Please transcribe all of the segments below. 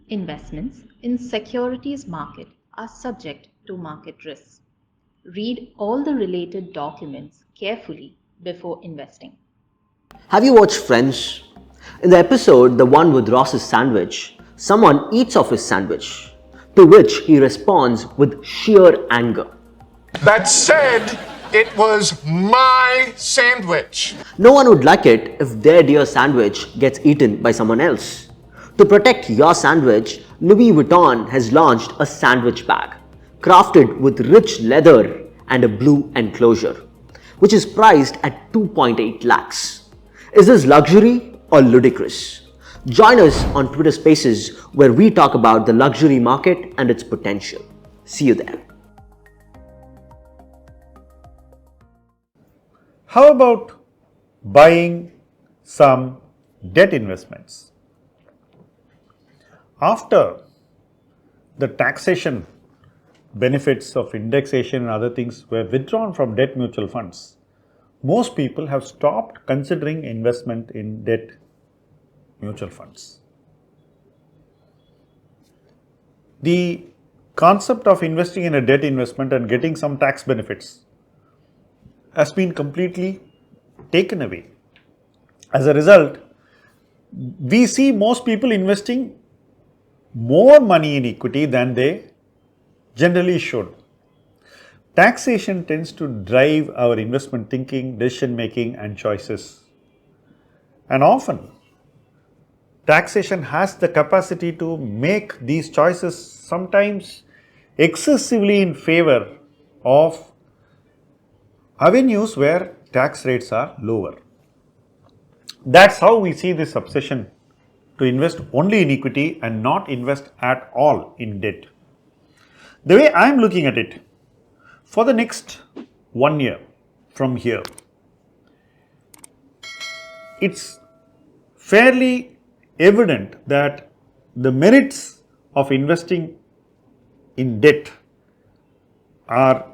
Investments in securities market are subject to market risks. Read all the related documents carefully before investing. Have you watched Friends? In the episode, the one with Ross's sandwich, someone eats off his sandwich, to which he responds with sheer anger. That said, it was my sandwich. No one would like it if their dear sandwich gets eaten by someone else. To protect your sandwich, Louis Vuitton has launched a sandwich bag, crafted with rich leather and a blue enclosure, which is priced at 2.8 lakhs. Is this luxury or ludicrous? Join us on Twitter Spaces where we talk about the luxury market and its potential. See you there. How about buying some debt investments? After the taxation benefits of indexation and other things were withdrawn from debt mutual funds, most people have stopped considering investment in debt mutual funds. The concept of investing in a debt investment and getting some tax benefits has been completely taken away. As a result, we see most people investing more money in equity than they generally should. Taxation tends to drive our investment thinking, decision making and choices. And often, taxation has the capacity to make these choices sometimes excessively in favor of avenues where tax rates are lower. That's how we see this obsession to invest only in equity and not invest at all in debt. The way I am looking at it, for the next 1 year from here, it's fairly evident that the merits of investing in debt are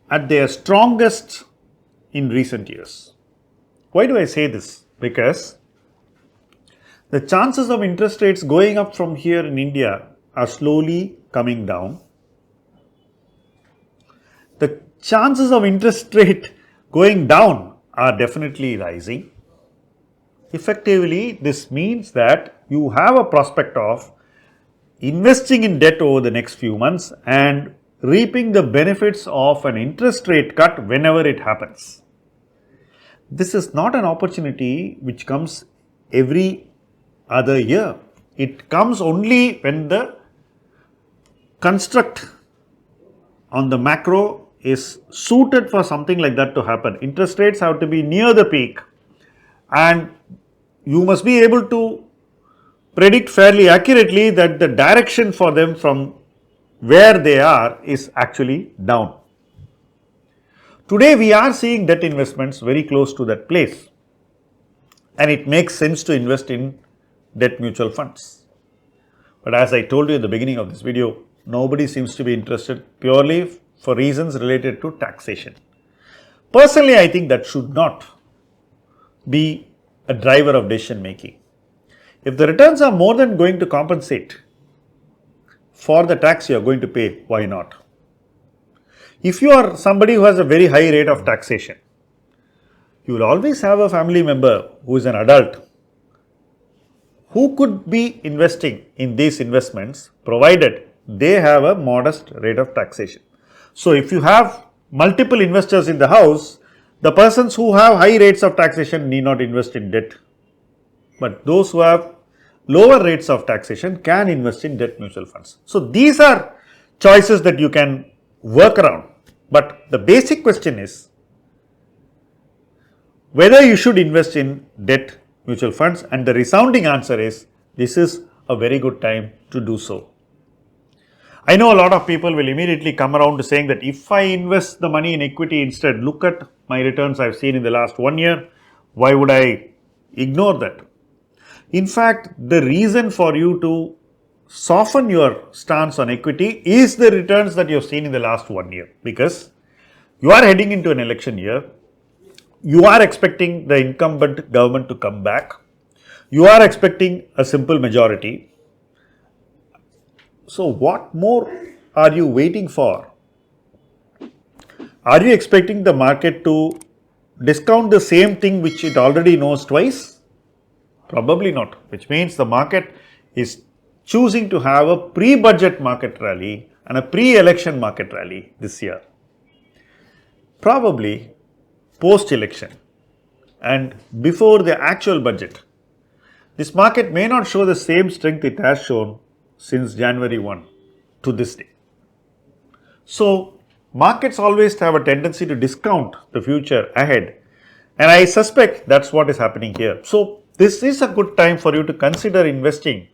at their strongest in recent years. Why do I say this? Because the chances of interest rates going up from here in India are slowly coming down. The chances of interest rate going down are definitely rising. Effectively, this means that you have a prospect of investing in debt over the next few months and reaping the benefits of an interest rate cut whenever it happens. This is not an opportunity which comes every other year. It comes only when the construct on the macro is suited for something like that to happen. Interest rates have to be near the peak and you must be able to predict fairly accurately that the direction for them from where they are is actually down. Today we are seeing debt investments very close to that place and it makes sense to invest in debt mutual funds. But as I told you in the beginning of this video, nobody seems to be interested purely for reasons related to taxation. Personally, I think that should not be a driver of decision making. If the returns are more than going to compensate for the tax you are going to pay, why not? If you are somebody who has a very high rate of taxation, you will always have a family member who is an adult who could be investing in these investments provided they have a modest rate of taxation. So if you have multiple investors in the house, the persons who have high rates of taxation need not invest in debt. But those who have lower rates of taxation can invest in debt mutual funds. So these are choices that you can work around. But the basic question is whether you should invest in debt mutual funds, and the resounding answer is this is a very good time to do so. I know a lot of people will immediately come around to saying that if I invest the money in equity instead, look at my returns I've seen in the last 1 year, why would I ignore that? In fact, the reason for you to soften your stance on equity is the returns that you've seen in the last 1 year, because you are heading into an election year, you are expecting the incumbent government to come back, you are expecting a simple majority, So what more are you waiting for? Are you expecting the market to discount the same thing which it already knows twice? Probably not, which means the market is choosing to have a pre-budget market rally and a pre-election market rally this year. Probably post-election and before the actual budget. This market may not show the same strength it has shown since January 1 to this day. So, markets always have a tendency to discount the future ahead, and I suspect that's what is happening here. So, this is a good time for you to consider investing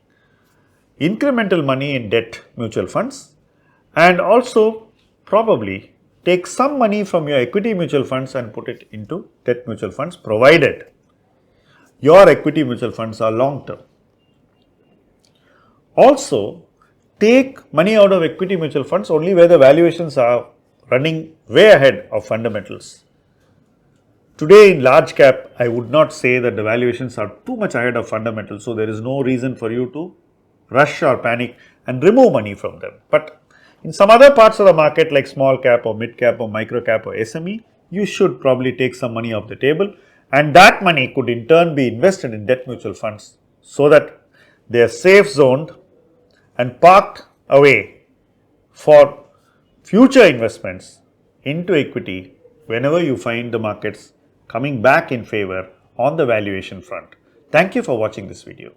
incremental money in debt mutual funds and also probably take some money from your equity mutual funds and put it into debt mutual funds, provided your equity mutual funds are long term. Also, take money out of equity mutual funds only where the valuations are running way ahead of fundamentals. Today in large cap, I would not say that the valuations are too much ahead of fundamentals, so there is no reason for you to rush or panic and remove money from them. But in some other parts of the market like small cap or mid cap or micro cap or SME, you should probably take some money off the table, and that money could in turn be invested in debt mutual funds so that they are safe zoned and parked away for future investments into equity whenever you find the markets coming back in favor on the valuation front. Thank you for watching this video.